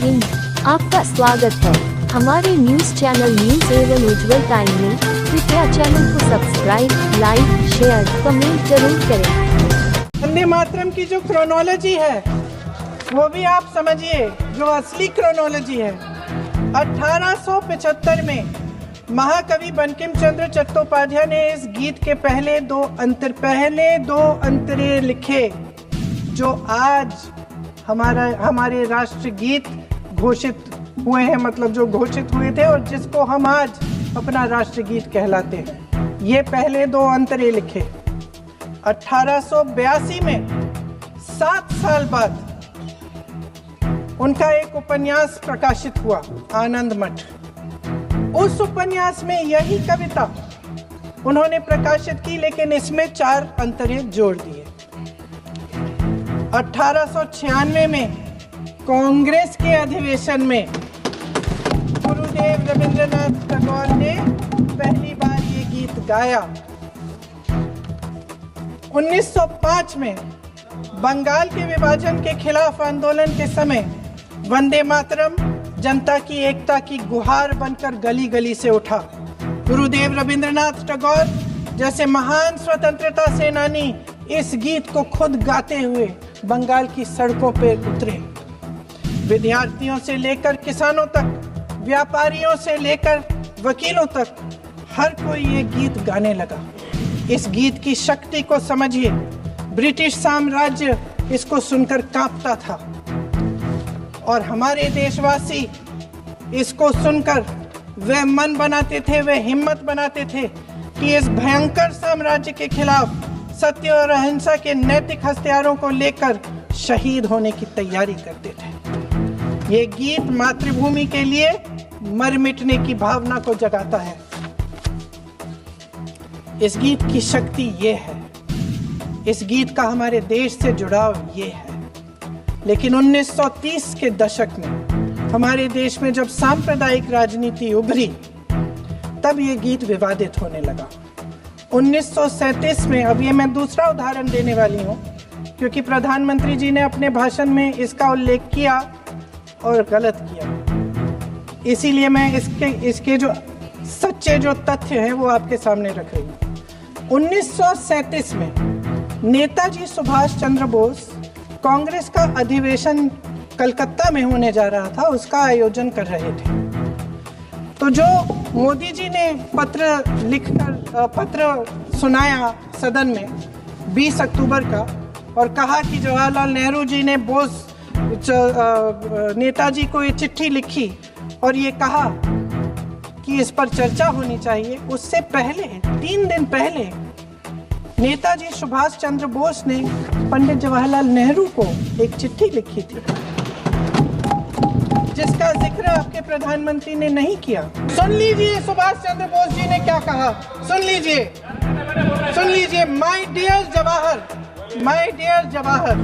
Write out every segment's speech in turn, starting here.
हिंद, आपका स्वागत है हमारे न्यूज चैनल न्यूज एवं उज्जवल टाइम में। कृपया चैनल को सब्सक्राइब, लाइक, शेयर, कमेंट जरूर करें। वंदे मातरम की जो क्रोनोलॉजी है वो भी आप समझिए, जो असली क्रोनोलॉजी है। 1875 में महाकवि बंकिम चंद्र चट्टोपाध्याय ने इस गीत के पहले दो अंतरे लिखे, जो आज हमारे राष्ट्रगीत घोषित हुए हैं, मतलब जो घोषित हुए थे और जिसको हम आज अपना राष्ट्रगीत कहलाते हैं। ये पहले दो अंतरे लिखे 1882 में, 7 साल बाद उनका एक उपन्यास प्रकाशित हुआ, आनंद मठ। उस उपन्यास में यही कविता उन्होंने प्रकाशित की, लेकिन इसमें 4 अंतरे जोड़ दिए। 1896 में कांग्रेस के अधिवेशन में गुरुदेव रविंद्रनाथ टैगोर ने पहली बार ये गीत गाया। 1905 में बंगाल के विभाजन के खिलाफ आंदोलन के समय वंदे मातरम जनता की एकता की गुहार बनकर गली गली से उठा। गुरुदेव रविंद्रनाथ टैगोर जैसे महान स्वतंत्रता सेनानी इस गीत को खुद गाते हुए बंगाल की सड़कों पर उतरे। विद्यार्थियों से लेकर किसानों तक, व्यापारियों से लेकर वकीलों तक, हर कोई ये गीत गाने लगा। इस गीत की शक्ति को समझिए। ब्रिटिश साम्राज्य इसको सुनकर कांपता था और हमारे देशवासी इसको सुनकर वे मन बनाते थे, वे हिम्मत बनाते थे कि इस भयंकर साम्राज्य के खिलाफ सत्य और अहिंसा के नैतिक हथियारों को लेकर शहीद होने की तैयारी करते थे। ये गीत मातृभूमि के लिए मर मिटने की भावना को जगाता है। इस गीत की शक्ति ये है, इस गीत का हमारे देश से जुड़ाव ये है। लेकिन 1930 के दशक में हमारे देश में जब सांप्रदायिक राजनीति उभरी, तब ये गीत विवादित होने लगा। 1937 में, अब ये मैं दूसरा उदाहरण देने वाली हूँ, क्योंकि प्रधानमंत्री जी ने अपने भाषण में इसका उल्लेख किया और गलत किया, इसीलिए मैं इसके जो सच्चे जो तथ्य हैं वो आपके सामने रख रही हूँ। 1937 में नेताजी सुभाष चंद्र बोस कांग्रेस का अधिवेशन कलकत्ता में होने जा रहा था, उसका आयोजन कर रहे थे। तो जो मोदी जी ने पत्र सुनाया सदन में 20 अक्टूबर का, और कहा कि जवाहरलाल नेहरू जी ने नेताजी को ये चिट्ठी लिखी और ये कहा कि इस पर चर्चा होनी चाहिए। उससे पहले 3 दिन पहले नेताजी सुभाष चंद्र बोस ने पंडित जवाहरलाल नेहरू को एक चिट्ठी लिखी थी, जिसका जिक्र आपके प्रधानमंत्री ने नहीं किया। सुन लीजिए सुभाष चंद्र बोस जी ने क्या कहा, सुन लीजिए। My dear Jawahar,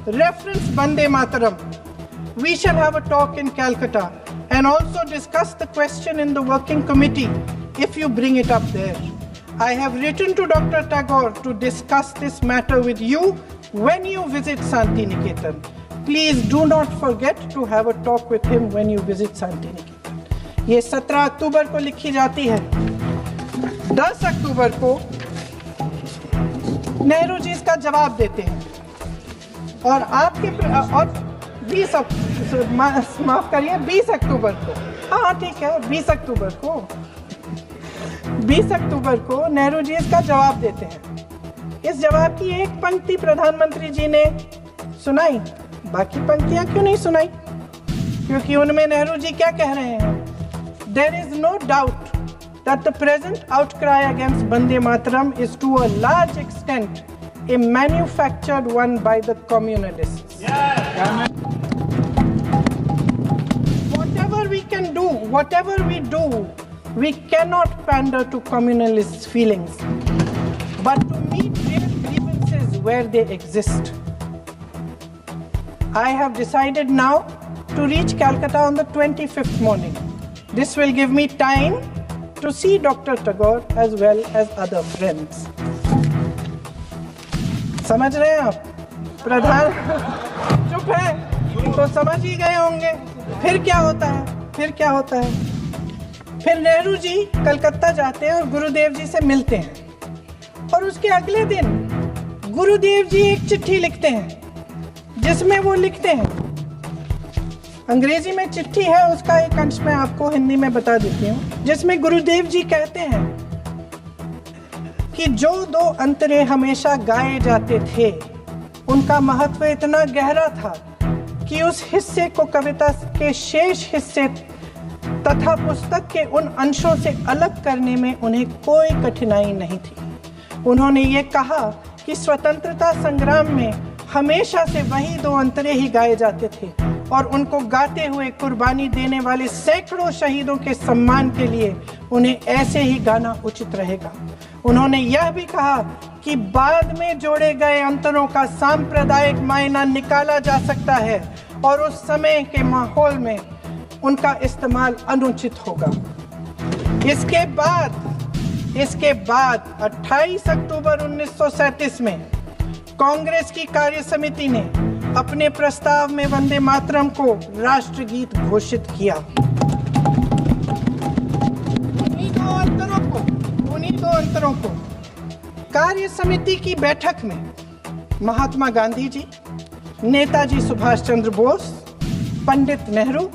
reference Vande Mataram. We shall have a talk in Calcutta and also discuss the question in the working committee if you bring it up there. I have written to Dr. Tagore to discuss this matter with you when you visit Santiniketan. Please do not forget to have a talk with him when you visit Santiniketan. ये 17 अक्टूबर को लिखी जाती है। 10 अक्टूबर को नेहरू जी इसका जवाब देते हैं और और 20 अक्टूबर को, हाँ ठीक है, 20 अक्टूबर को नेहरू जी इसका जवाब देते हैं। इस जवाब की एक पंक्ति प्रधानमंत्री जी ने सुनाई, बाकी पंक्तियां क्यों नहीं सुनाई? क्योंकि उनमें नेहरू जी क्या कह रहे हैं? There is no doubt that the present outcry against Vande Mataram is to a large extent a manufactured one by the communists. Whatever we do, we cannot pander to communist feelings, but to meet real grievances where they exist. I have decided now to reach Calcutta on the 25th morning. This will give me time to see Dr. Tagore as well as other friends. समझ रहे हैं आप? प्रधान चुप है। तो समझ ही गए होंगे फिर क्या होता है। फिर नेहरू जी कलकत्ता जाते हैं और गुरुदेव जी से मिलते हैं, और उसके अगले दिन गुरुदेव जी एक चिट्ठी लिखते हैं जिसमें वो लिखते हैं, अंग्रेजी में चिट्ठी है, उसका एक अंश मैं आपको हिंदी में बता देती हूँ, जिसमें गुरुदेव जी कहते हैं कि जो दो अंतरे हमेशा गाए जाते थे उनका महत्व इतना गहरा था कि उस हिस्से को कविता के शेष हिस्से तथा पुस्तक के उन अंशों से अलग करने में उन्हें कोई कठिनाई नहीं थी। उन्होंने ये कहा कि स्वतंत्रता संग्राम में हमेशा से वही दो अंतरे ही गाए जाते थे और उनको गाते हुए कुर्बानी देने वाले सैकड़ों शहीदों के सम्मान के लिए उन्हें ऐसे ही गाना उचित रहेगा। उन्होंने यह भी कहा कि बाद में जोड़े गए अंतरों का सांप्रदायिक मायना निकाला जा सकता है और उस समय के माहौल में उनका इस्तेमाल अनुचित होगा। इसके बाद 28 अक्टूबर 1937 में कांग्रेस की कार्य समिति ने अपने प्रस्ताव में वंदे मातरम को राष्ट्रगीत घोषित किया। उन्हीं दो अंतरों को कार्य समिति की बैठक में महात्मा गांधी जी, नेताजी सुभाष चंद्र बोस, पंडित नेहरू,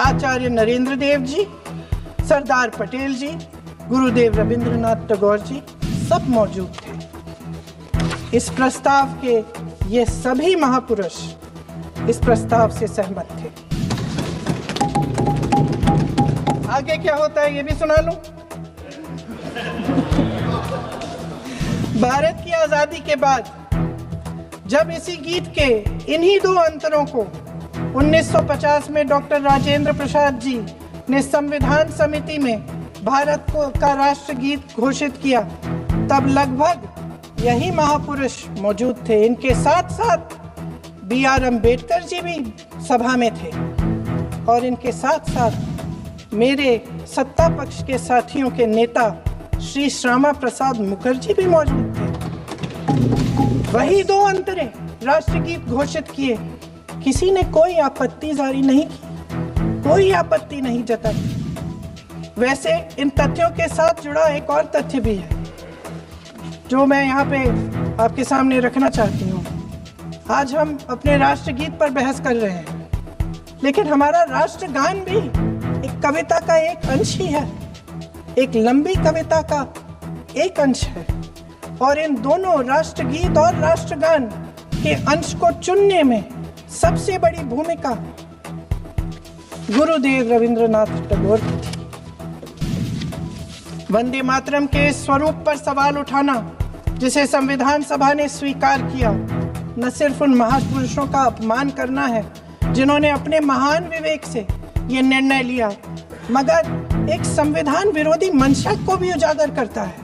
आचार्य नरेंद्र देव जी, सरदार पटेल जी, गुरुदेव रविंद्रनाथ टैगोर जी सब मौजूद थे। इस प्रस्ताव के ये सभी महापुरुष इस प्रस्ताव से सहमत थे। आगे क्या होता है ये भी सुना लूं। भारत की आजादी के बाद जब इसी गीत के इन्हीं दो अंतरों को 1950 में डॉक्टर राजेंद्र प्रसाद जी ने संविधान समिति में भारत का राष्ट्रगीत घोषित किया, तब लगभग यही महापुरुष मौजूद थे। इनके साथ साथ B.R. अम्बेडकर जी भी सभा में थे और इनके साथ साथ मेरे सत्ता पक्ष के साथियों के नेता श्री श्यामा प्रसाद मुखर्जी भी मौजूद थे। वही दो अंतरे राष्ट्रगीत घोषित किए, किसी ने कोई आपत्ति जारी नहीं की, कोई आपत्ति नहीं जताई। वैसे इन तथ्यों के साथ जुड़ा एक और तथ्य भी है जो मैं यहाँ पे आपके सामने रखना चाहती हूँ। आज हम अपने राष्ट्रगीत पर बहस कर रहे हैं, लेकिन हमारा राष्ट्रगान भी एक कविता का एक अंश ही है, एक लंबी कविता का एक अंश है। और इन दोनों राष्ट्रगीत और राष्ट्रगान के अंश को चुनने में सबसे बड़ी भूमिका गुरुदेव रविंद्रनाथ टैगोर की थी। वंदे मातरम के स्वरूप पर सवाल उठाना, जिसे संविधान सभा ने स्वीकार किया, न सिर्फ उन महापुरुषों का अपमान करना है जिन्होंने अपने महान विवेक से ये निर्णय लिया, मगर एक संविधान विरोधी मंशा को भी उजागर करता है।